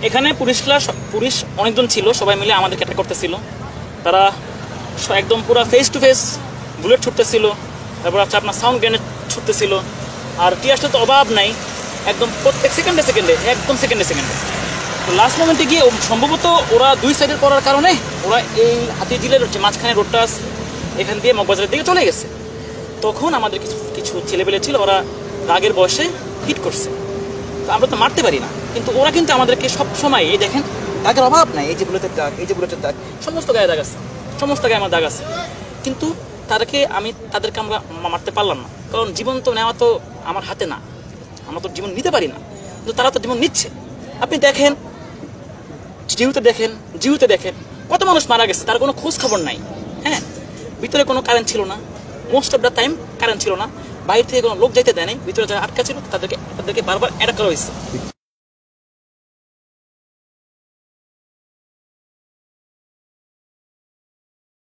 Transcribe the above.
এখানে পুলিশ অনেকজন ছিল, সবাই মিলে আমাদেরকে অ্যাটাক করতেছিল। তারা একদম পুরো ফেস টু ফেস বুলেট ছুটতেছিল, তারপর আপনার সাউন্ড গ্রেনেড ছুটতেছিল। আর টিয়ারটা তো অভাব নাই, একদম প্রত্যেক সেকেন্ডে সেকেন্ডে তো লাস্ট মোমেন্টে গিয়ে সম্ভবত ওরা দুই সাইডের পড়ার কারণে ওরা এই হাতিঝিলের যে মাঝখানে রোডটা আছে এখান দিয়ে মগবাজারের দিকে চলে গেছে। তখন আমাদের কিছু ছেলেপেলে ছিল, ওরা রাগের বয়সে হিট করছে। তো আমরা তো মারতে পারি না, কিন্তু ওরা কিন্তু আমাদেরকে সবসময়, এই দেখেন দাগের অভাব নাই, এই যে বুলেটের দাগ সমস্ত গায়ে দাগ আছে, সমস্ত গায়ে আমার দাগ আছে। কিন্তু তাদেরকে আমরা মারতে পারলাম না, কারণ জীবন তো নেওয়া তো আমার হাতে না, আমরা তো জীবন নিতে পারি না, কিন্তু তারা তো জীবন নিচ্ছে। আপনি দেখেন জিউতে দেখেন কত মানুষ মারা গেছে, তার কোনো খোঁজ খবর নাই। হ্যাঁ, ভিতরে কোনো কারেন্ট ছিল না, most of the time current ছিল না, বাইরে থেকে কোনো লোক যাইতে দেয় নাই, ভিতরে যারা আটকা ছিল তাদেরকে বারবার অ্যাটাক করা হয়েছে।